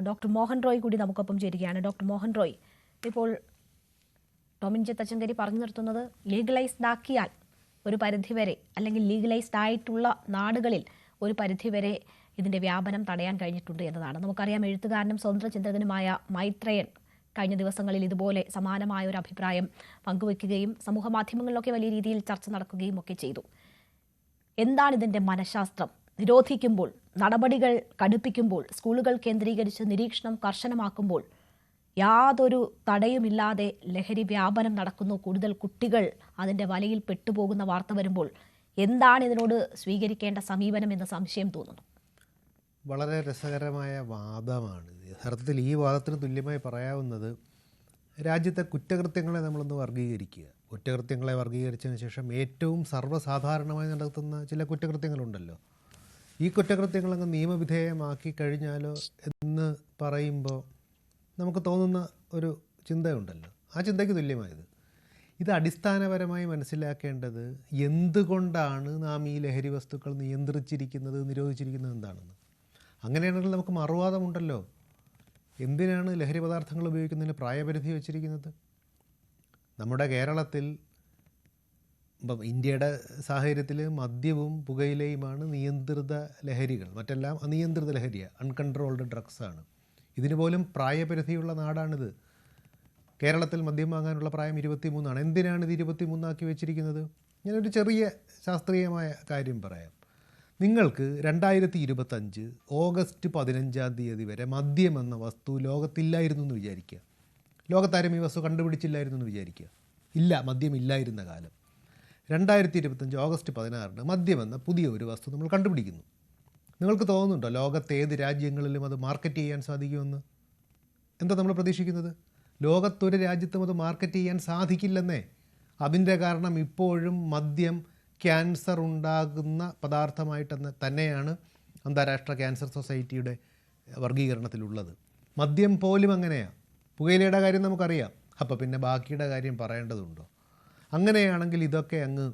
Doctor Mohan Roy കൂടി നമുക്കൊപ്പം ചേരുകയാണ്. ഡോക്ടർ മോഹൻ റോയ്, ഇപ്പോൾ ടോമിൻ ജെ തച്ചങ്കരി പറഞ്ഞു നിർത്തുന്നത് ലീഗലൈസ്ഡ് ആക്കിയാൽ ഒരു പരിധിവരെ, അല്ലെങ്കിൽ ലീഗലൈസ്ഡ് ആയിട്ടുള്ള നാടുകളിൽ ഒരു പരിധിവരെ ഇതിൻ്റെ വ്യാപനം തടയാൻ കഴിഞ്ഞിട്ടുണ്ട് എന്നതാണ്. നമുക്കറിയാം, എഴുത്തുകാരനും സ്വതന്ത്ര ചിന്തകനുമായ മൈത്രേയൻ കഴിഞ്ഞ ദിവസങ്ങളിൽ ഇതുപോലെ സമാനമായ ഒരു അഭിപ്രായം പങ്കുവെക്കുകയും സമൂഹ മാധ്യമങ്ങളിലൊക്കെ വലിയ രീതിയിൽ ചർച്ച നടക്കുകയും ഒക്കെ ചെയ്തു. എന്താണ് ഇതിൻ്റെ മനഃശാസ്ത്രം? നിരോധിക്കുമ്പോൾ, നടപടികൾ കടുപ്പിക്കുമ്പോൾ, സ്കൂളുകൾ കേന്ദ്രീകരിച്ച് നിരീക്ഷണം കർശനമാക്കുമ്പോൾ യാതൊരു തടയുമില്ലാതെ ലഹരി വ്യാപനം നടക്കുന്നു, കൂടുതൽ കുട്ടികൾ അതിൻ്റെ വലയിൽ പെട്ടുപോകുന്ന വാർത്ത വരുമ്പോൾ എന്താണ് ഇതിനോട് സ്വീകരിക്കേണ്ട സമീപനം എന്ന സംശയം തോന്നുന്നു. വളരെ രസകരമായ വാദമാണ്. യഥാർത്ഥത്തിൽ ഈ വാദത്തിന് തുല്യമായി പറയാവുന്നത് രാജ്യത്തെ കുറ്റകൃത്യങ്ങളെ നമ്മളൊന്ന് വർഗീകരിക്കുക. കുറ്റകൃത്യങ്ങളെ വർഗീകരിച്ചതിന് ശേഷം ഏറ്റവും സർവ്വസാധാരണമായി നടത്തുന്ന ചില കുറ്റകൃത്യങ്ങളുണ്ടല്ലോ. ഈ കുറ്റകൃത്യങ്ങളങ്ങ് നിയമവിധേയമാക്കി കഴിഞ്ഞാലോ എന്ന് പറയുമ്പോൾ നമുക്ക് തോന്നുന്ന ഒരു ചിന്തയുണ്ടല്ലോ, ആ ചിന്തയ്ക്ക് തുല്യമായത്. ഇത് അടിസ്ഥാനപരമായി മനസ്സിലാക്കേണ്ടത് എന്തുകൊണ്ടാണ് നാം ഈ ലഹരി വസ്തുക്കൾ നിയന്ത്രിച്ചിരിക്കുന്നത്, നിരോധിച്ചിരിക്കുന്നത് എന്താണെന്ന്. അങ്ങനെയാണെങ്കിൽ നമുക്ക് മറുവാദമുണ്ടല്ലോ. എന്തിനാണ് ലഹരി പദാർത്ഥങ്ങൾ ഉപയോഗിക്കുന്നതിന് പ്രായപരിധി വച്ചിരിക്കുന്നത്? നമ്മുടെ കേരളത്തിൽ, ഇപ്പം ഇന്ത്യയുടെ സാഹചര്യത്തിൽ മദ്യവും പുകയിലയുമാണ് നിയന്ത്രിത ലഹരികൾ, മറ്റെല്ലാം അനിയന്ത്രിത ലഹരിയാണ്, അൺകൺട്രോൾഡ് ഡ്രഗ്സാണ്. ഇതിന് പോലും പ്രായപരിധിയുള്ള നാടാണിത്. കേരളത്തിൽ മദ്യം വാങ്ങാനുള്ള പ്രായം 23 എന്തിനാണ് ഇത് 23 വെച്ചിരിക്കുന്നത്? ഞാനൊരു ചെറിയ ശാസ്ത്രീയമായ കാര്യം പറയാം. നിങ്ങൾക്ക് 2025 ഓഗസ്റ്റ് 15 വരെ മദ്യം എന്ന വസ്തു ലോകത്തില്ലായിരുന്നു എന്ന് വിചാരിക്കുക. ലോകത്താരും ഈ വസ്തു കണ്ടുപിടിച്ചില്ലായിരുന്നു എന്ന് വിചാരിക്കുക. ഇല്ല, മദ്യം ഇല്ലായിരുന്ന കാലം. 2025 ഓഗസ്റ്റ് 16 മദ്യമെന്ന പുതിയ ഒരു വസ്തു നമ്മൾ കണ്ടുപിടിക്കുന്നു. നിങ്ങൾക്ക് തോന്നുന്നുണ്ടോ ലോകത്തെ ഏത് രാജ്യങ്ങളിലും അത് മാർക്കറ്റ് ചെയ്യാൻ സാധിക്കുമെന്ന്? എന്താ നമ്മൾ പ്രതീക്ഷിക്കുന്നത്? ലോകത്തൊരു രാജ്യത്തും അത് മാർക്കറ്റ് ചെയ്യാൻ സാധിക്കില്ലെന്നേ. അതിൻ്റെ കാരണം ഇപ്പോഴും മദ്യം ക്യാൻസർ ഉണ്ടാകുന്ന പദാർത്ഥമായിട്ട് തന്നെയാണ് അന്താരാഷ്ട്ര ക്യാൻസർ സൊസൈറ്റിയുടെ വർഗീകരണത്തിലുള്ളത്. മദ്യം പോലും അങ്ങനെയാണ്. പുകയിലയുടെ കാര്യം നമുക്കറിയാം. അപ്പോൾ പിന്നെ ബാക്കിയുടെ കാര്യം പറയേണ്ടതുണ്ടോ? അങ്ങനെയാണെങ്കിൽ ഇതൊക്കെ അങ്ങ്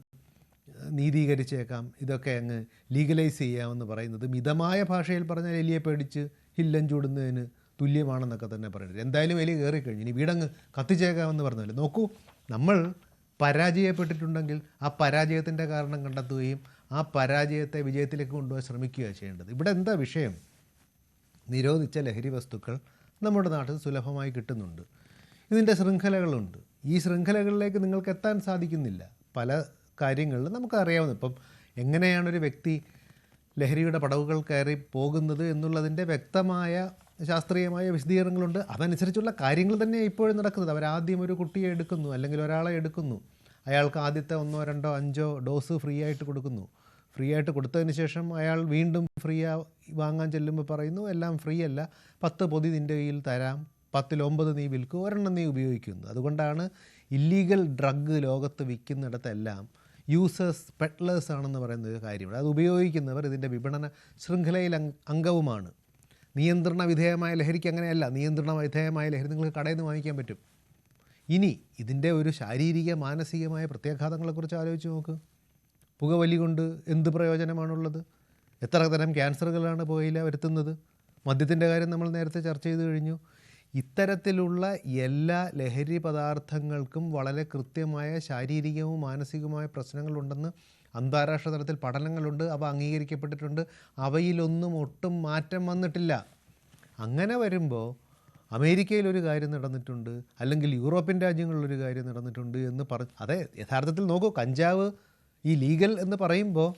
നീതീകരിച്ചേക്കാം, ഇതൊക്കെ അങ്ങ് ലീഗലൈസ് ചെയ്യാമെന്ന് പറയുന്നത് മിതമായ ഭാഷയിൽ പറഞ്ഞാൽ എലിയെ പേടിച്ച് ഹില്ലം ചൂടുന്നതിന് തുല്യമാണെന്നൊക്കെ തന്നെ പറയുന്നത്. എന്തായാലും എലി കയറിക്കഴിഞ്ഞു, ഇനി വീടങ്ങ് കത്തിച്ചേക്കാമെന്ന് പറഞ്ഞാൽ നോക്കൂ, നമ്മൾ പരാജയപ്പെട്ടിട്ടുണ്ടെങ്കിൽ ആ പരാജയത്തിൻ്റെ കാരണം കണ്ടെത്തുകയും ആ പരാജയത്തെ വിജയത്തിലേക്ക് കൊണ്ടുപോകാൻ ശ്രമിക്കുകയാണ് ചെയ്യേണ്ടത്. ഇവിടെ എന്താ വിഷയം? നിരോധിച്ച ലഹരി വസ്തുക്കൾ നമ്മുടെ നാട്ടിൽ സുലഭമായി കിട്ടുന്നുണ്ട്. ഇതിൻ്റെ ശൃംഖലകളുണ്ട്. ഈ ശൃംഖലകളിലേക്ക് നിങ്ങൾക്ക് എത്താൻ സാധിക്കുന്നില്ല. പല കാര്യങ്ങളിലും നമുക്കറിയാവുന്ന, ഇപ്പം എങ്ങനെയാണൊരു വ്യക്തി ലഹരിയുടെ പടവുകൾ കയറി പോകുന്നത് എന്നുള്ളതിൻ്റെ വ്യക്തമായ ശാസ്ത്രീയമായ വിശദീകരണങ്ങളുണ്ട്. അതനുസരിച്ചുള്ള കാര്യങ്ങൾ തന്നെ ഇപ്പോഴും നടക്കുന്നത്. അവരാദ്യം ഒരു കുട്ടിയെ എടുക്കുന്നു, അല്ലെങ്കിൽ ഒരാളെ എടുക്കുന്നു, അയാൾക്ക് ആദ്യത്തെ 1, 2, 5 ഡോസ് ഫ്രീ ആയിട്ട് കൊടുക്കുന്നു. ഫ്രീ ആയിട്ട് കൊടുത്തതിന് ശേഷം അയാൾ വീണ്ടും വാങ്ങാൻ ചെല്ലുമ്പോൾ പറയുന്നു എല്ലാം ഫ്രീ അല്ല, 10 പൊതി നിൻ്റെ കയ്യിൽ തരാം, 10-ൽ 9 നീ വിൽക്കും, 1 നീ ഉപയോഗിക്കുന്നു. അതുകൊണ്ടാണ് ഇല്ലീഗൽ ഡ്രഗ് ലോകത്ത് വിൽക്കുന്നിടത്തെല്ലാം യൂസേഴ്സ് പെഡ്ലേഴ്സ് ആണെന്ന് പറയുന്ന ഒരു കാര്യമുണ്ട്. അത് ഉപയോഗിക്കുന്നവർ ഇതിൻ്റെ വിപണന ശൃംഖലയിൽ അംഗവുമാണ്. നിയന്ത്രണ വിധേയമായ ലഹരിക്ക് അങ്ങനെയല്ല. നിയന്ത്രണ വിധേയമായ ലഹരി നിങ്ങൾക്ക് കടയിൽ നിന്ന് വാങ്ങിക്കാൻ പറ്റും. ഇനി ഇതിൻ്റെ ഒരു ശാരീരിക മാനസികമായ പ്രത്യാഘാതങ്ങളെക്കുറിച്ച് ആലോചിച്ച് നോക്ക്. പുകവലി കൊണ്ട് എന്ത് പ്രയോജനമാണുള്ളത്? എത്ര തരം ക്യാൻസറുകളാണ് പുകയില വരുത്തുന്നത്? മദ്യത്തിൻ്റെ കാര്യം നമ്മൾ നേരത്തെ ചർച്ച ചെയ്ത് കഴിഞ്ഞു. ഇത്തരത്തിലുള്ള എല്ലാ ലഹരി പദാർത്ഥങ്ങൾക്കും വളരെ കൃത്യമായ ശാരീരികവും മാനസികവുമായ പ്രശ്നങ്ങളുണ്ടെന്ന് അന്താരാഷ്ട്ര തലത്തിൽ പഠനങ്ങളുണ്ട്. അവ അംഗീകരിക്കപ്പെട്ടിട്ടുണ്ട്. അവയിലൊന്നും ഒട്ടും മാറ്റം വന്നിട്ടില്ല. അങ്ങനെ വരുമ്പോൾ അമേരിക്കയിലൊരു കാര്യം നടന്നിട്ടുണ്ട്, അല്ലെങ്കിൽ യൂറോപ്യൻ രാജ്യങ്ങളിലൊരു കാര്യം നടന്നിട്ടുണ്ട് എന്ന് അതെ, യഥാർത്ഥത്തിൽ നോക്കൂ, കഞ്ചാവ് ഈ ലീഗൽ എന്ന് പറയുമ്പോൾ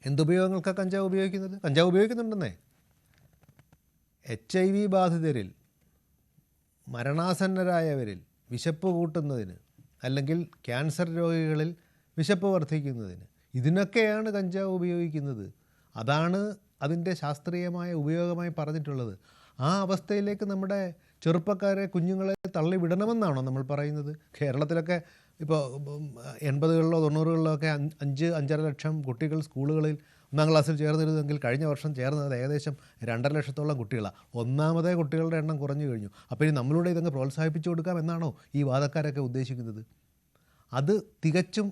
എന്തുപയോഗങ്ങൾക്കാണ് കഞ്ചാവ് ഉപയോഗിക്കുന്നത്? കഞ്ചാവ് ഉപയോഗിക്കുന്നുണ്ടെന്നേ. HIV ബാധിതരിൽ, മരണാസന്നരായവരിൽ വിശപ്പ് കൂട്ടുന്നതിന്, അല്ലെങ്കിൽ ക്യാൻസർ രോഗികളിൽ വിശപ്പ് വർദ്ധിക്കുന്നതിന്, ഇതിനൊക്കെയാണ് കഞ്ചാവ് ഉപയോഗിക്കുന്നത്. അതാണ് അതിൻ്റെ ശാസ്ത്രീയമായ ഉപയോഗമായി പറഞ്ഞിട്ടുള്ളത്. ആ അവസ്ഥയിലേക്ക് നമ്മുടെ ചെറുപ്പക്കാരെ, കുഞ്ഞുങ്ങളെ തള്ളിവിടണമെന്നാണോ നമ്മൾ പറയുന്നത്? കേരളത്തിലൊക്കെ ഇപ്പോൾ 80കളിലോ 90കളിലോ ഒക്കെ 5-5.5 ലക്ഷം കുട്ടികൾ സ്കൂളുകളിൽ 1ാം ക്ലാസ്സിൽ ചേർന്നിരുന്നെങ്കിൽ കഴിഞ്ഞ വർഷം ചേർന്നത് ഏകദേശം 2.5 ലക്ഷത്തോളം കുട്ടികളാണ്. ഒന്നാമതേ കുട്ടികളുടെ എണ്ണം കുറഞ്ഞു കഴിഞ്ഞു. അപ്പോൾ ഇനി നമ്മളിലൂടെ ഇതങ്ങ് പ്രോത്സാഹിപ്പിച്ചു കൊടുക്കാം എന്നാണോ ഈ വാദക്കാരൊക്കെ ഉദ്ദേശിക്കുന്നത്? അത് തികച്ചും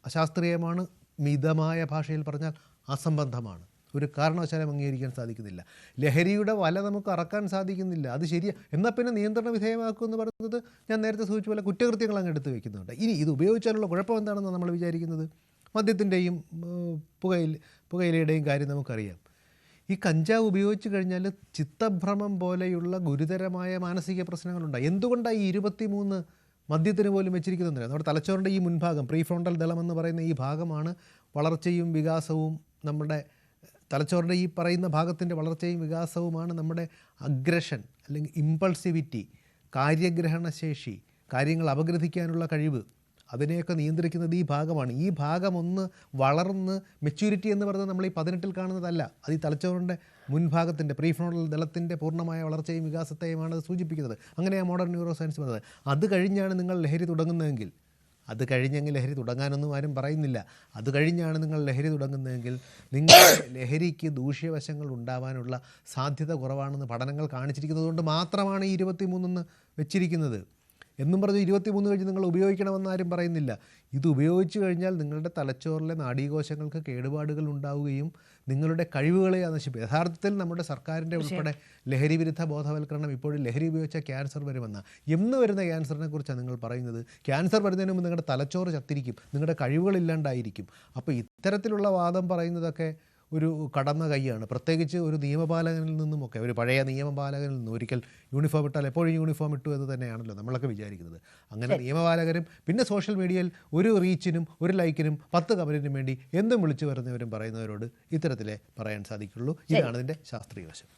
അശാസ്ത്രീയമാണ്. മിതമായ ഭാഷയിൽ പറഞ്ഞാൽ അസംബന്ധമാണ്. ഒരു കാരണവശാലും അംഗീകരിക്കാൻ സാധിക്കുന്നില്ല. ലഹരിയുടെ വല നമുക്ക് അറക്കാൻ സാധിക്കുന്നില്ല. അത് ശരിയാണ്. എന്നാൽ പിന്നെ നിയന്ത്രണ വിധേയമാക്കുമെന്ന് പറയുന്നത് ഞാൻ നേരത്തെ സൂചിച്ച പോലെ കുറ്റകൃത്യങ്ങൾ അങ്ങ് എടുത്ത് വെക്കുന്നുണ്ട്. ഇനി ഇത് ഉപയോഗിച്ചാലുള്ള കുഴപ്പം എന്താണെന്ന് നമ്മൾ വിചാരിക്കുന്നത്? മദ്യത്തിൻ്റെയും പുകയിലയുടെയും കാര്യം നമുക്കറിയാം. ഈ കഞ്ചാവ് ഉപയോഗിച്ച് കഴിഞ്ഞാൽ ചിത്തഭ്രമം പോലെയുള്ള ഗുരുതരമായ മാനസിക പ്രശ്നങ്ങളുണ്ടായി. എന്തുകൊണ്ടാണ് ഈ 23 മദ്യത്തിന് പോലും വെച്ചിരിക്കുന്നത്? നമ്മുടെ തലച്ചോറിൻ്റെ ഈ മുൻഭാഗം പ്രീ ഫ്രോണ്ടൽ ദളം എന്ന് പറയുന്ന ഈ ഭാഗമാണ് വളർച്ചയും വികാസവും. നമ്മുടെ തലച്ചോറിൻ്റെ ഈ പറയുന്ന ഭാഗത്തിൻ്റെ വളർച്ചയും വികാസവുമാണ് നമ്മുടെ അഗ്രഷൻ അല്ലെങ്കിൽ ഇമ്പൾസിവിറ്റി, കാര്യഗ്രഹണശേഷി, കാര്യങ്ങൾ അപഗ്രഥിക്കാനുള്ള കഴിവ്, അതിനെയൊക്കെ നിയന്ത്രിക്കുന്നത് ഈ ഭാഗമാണ്. ഈ ഭാഗം ഒന്ന് വളർന്ന് മെച്യൂരിറ്റി എന്ന് പറയുന്നത് നമ്മൾ ഈ 18-ൽ കാണുന്നതല്ല. അത് ഈ തലച്ചോറിൻ്റെ മുൻഭാഗത്തിൻ്റെ പ്രീ ഫ്രോണ്ടൽ ദളത്തിൻ്റെ പൂർണ്ണമായ വളർച്ചയും വികാസത്തെയുമാണ് അത് സൂചിപ്പിക്കുന്നത്. അങ്ങനെയാണ് മോഡേൺ ന്യൂറോ സയൻസ് പറയുന്നത്. അത് കഴിഞ്ഞാണ് നിങ്ങൾ ലഹരി തുടങ്ങുന്നതെങ്കിൽ, അത് കഴിഞ്ഞെങ്കിൽ ലഹരി തുടങ്ങാനൊന്നും ആരും പറയുന്നില്ല. അത് കഴിഞ്ഞാണ് നിങ്ങൾ ലഹരി തുടങ്ങുന്നതെങ്കിൽ നിങ്ങളുടെ ലഹരിക്ക് ദൂഷ്യവശങ്ങൾ ഉണ്ടാവാനുള്ള സാധ്യത കുറവാണെന്ന് പഠനങ്ങൾ കാണിച്ചിരിക്കുന്നത് കൊണ്ട് മാത്രമാണ് ഈ 23 വെച്ചിരിക്കുന്നത്. എന്നും പറഞ്ഞ് 23 കഴിഞ്ഞ് നിങ്ങൾ ഉപയോഗിക്കണമെന്ന് ആരും പറയുന്നില്ല. ഇത് ഉപയോഗിച്ച് കഴിഞ്ഞാൽ നിങ്ങളുടെ തലച്ചോറിലെ നാഡീകോശങ്ങൾക്ക് കേടുപാടുകൾ ഉണ്ടാവുകയും നിങ്ങളുടെ കഴിവുകളെ നശിപ്പിക്കും. യഥാർത്ഥത്തിൽ നമ്മുടെ സർക്കാരിൻ്റെ ഉൾപ്പെടെ ലഹരി വിരുദ്ധ ബോധവൽക്കരണം ഇപ്പോഴും ലഹരി ഉപയോഗിച്ച ക്യാൻസർ വരുമെന്ന എന്ന് വരുന്ന ക്യാൻസറിനെ കുറിച്ചാണ് നിങ്ങൾ പറയുന്നത്. ക്യാൻസർ വരുന്നതിന് മുമ്പ് നിങ്ങളുടെ തലച്ചോറ് ചത്തിരിക്കും, നിങ്ങളുടെ കഴിവുകളില്ലാണ്ടായിരിക്കും. അപ്പോൾ ഇത്തരത്തിലുള്ള വാദം പറയുന്നതൊക്കെ ഒരു കടന്ന കൈയാണ്. പ്രത്യേകിച്ച് ഒരു നിയമപാലകനിൽ നിന്നുമൊക്കെ, ഒരു പഴയ നിയമപാലകനിൽ നിന്നും. ഒരിക്കൽ യൂണിഫോം ഇട്ടാൽ എപ്പോഴും യൂണിഫോം ഇട്ടു എന്ന് തന്നെയാണല്ലോ നമ്മളൊക്കെ വിചാരിക്കുന്നത്. അങ്ങനെ നിയമപാലകരും പിന്നെ സോഷ്യൽ മീഡിയയിൽ ഒരു റീച്ചിനും ഒരു ലൈക്കിനും 10 കമൻറ്റിനും വേണ്ടി എന്തും വിളിച്ചു വരുന്നവരും പറയുന്നവരോട് ഇത്തരത്തിലേ പറയാൻ സാധിക്കുള്ളൂ. ഇതാണ് ഇതിൻ്റെ ശാസ്ത്രീയ വശം.